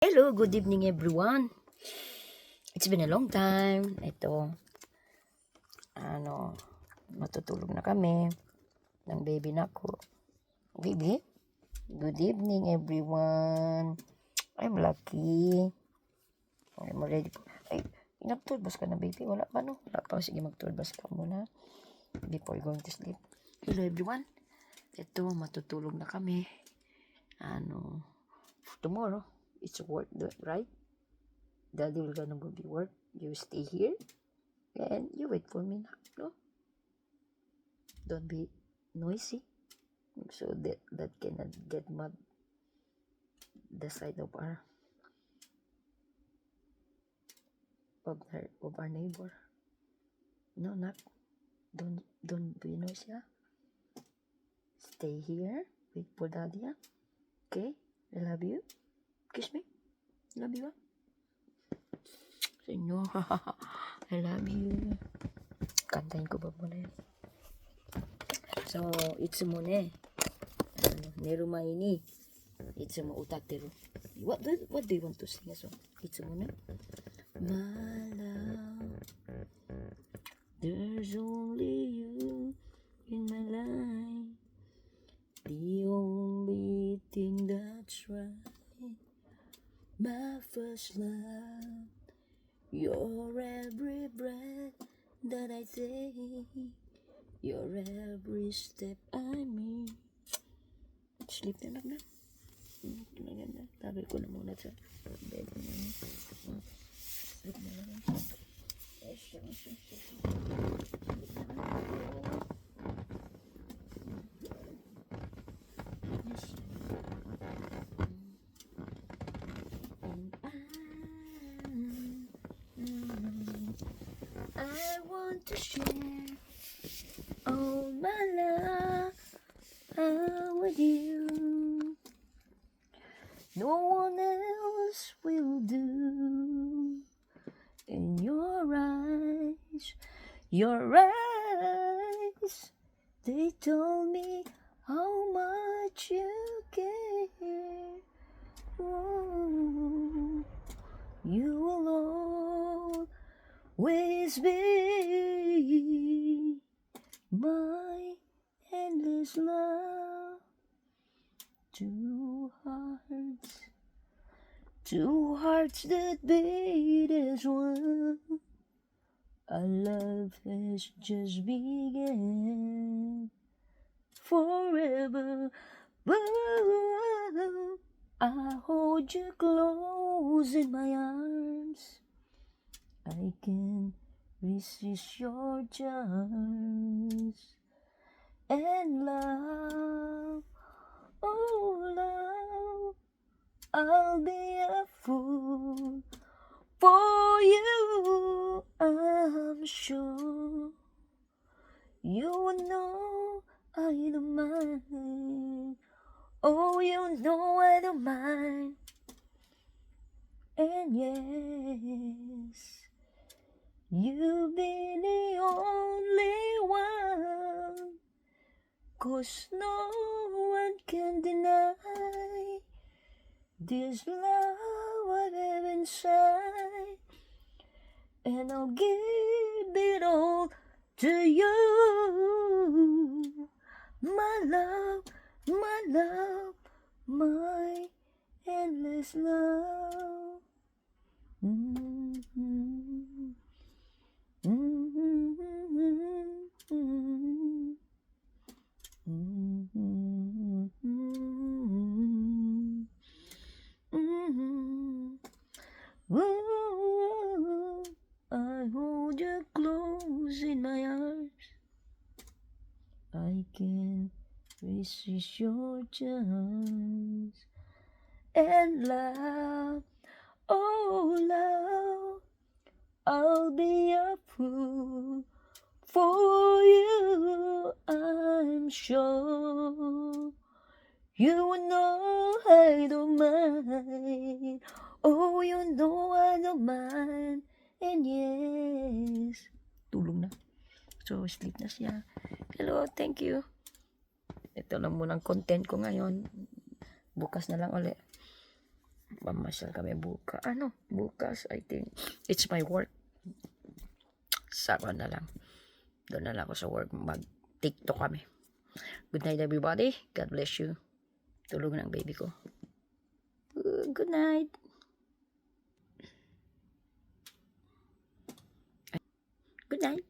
Hello, good evening everyone. It's been a long time. Ito, matutulog na kami ng baby na ko. Baby, good evening everyone. I'm lucky. I'm ready po. Ay, nagtulbas ka na baby? Wala pa no? Wala pa. Sige, magtulbas ka muna before going to sleep. Hello everyone. Ito, matutulog na kami. Tomorrow, it's work, right? Daddy will gonna go be work. You stay here and you wait for me, no? Don't be noisy, so that cannot get mad the side of our neighbor. No, not don't be noisy. Huh? Stay here, wait for daddy. Huh? Okay, I love you. Kiss me. Love you. Huh? Senyo, I love you. Kantahin ko ba muna yan? So, itsumo ne. Neru mae ni itsumo utateru. What do you want to sing a song? Itsumo ne. My love, there's only you in my life. The only thing that's right. My first love. Your every breath that I take, your every step I make. Sleep na lang na. Tabi ko na muna sa bed. Sleep na lang. I want to share all my love with you. No one else will do. In your eyes, they told me how much you care. Oh, you will always be my endless love. Two hearts that beat as one. Our love has just begun. Forever, I hold you close in my arms. I can't resist your charms. And love, oh love, I'll be a fool for you, I'm sure. You know I don't mind. Oh, you know I don't mind. And yes, you'll be the only one, 'cause no one can deny this love I have inside. And I'll give it all to you. My love, my endless love. Mm-hmm. Mm-hmm. Mm-hmm. Mm-hmm. Mm-hmm. Ooh, I hold you close in my arms. I can't resist your charms. And love, oh love, I'll be a fool for you, I'm sure. You know I don't mind. Oh, you know I don't mind. And yes, tulog na. So, sleep na siya. Hello, thank you. Ito lang munang content ko ngayon. Bukas na lang ulit. Mamasyal kami bukas, I think. It's my work. Saka na lang. Doon na lang ako sa work. Mag-TikTok kami. Good night, everybody. God bless you. Tulog ng baby ko. Good night. Good night.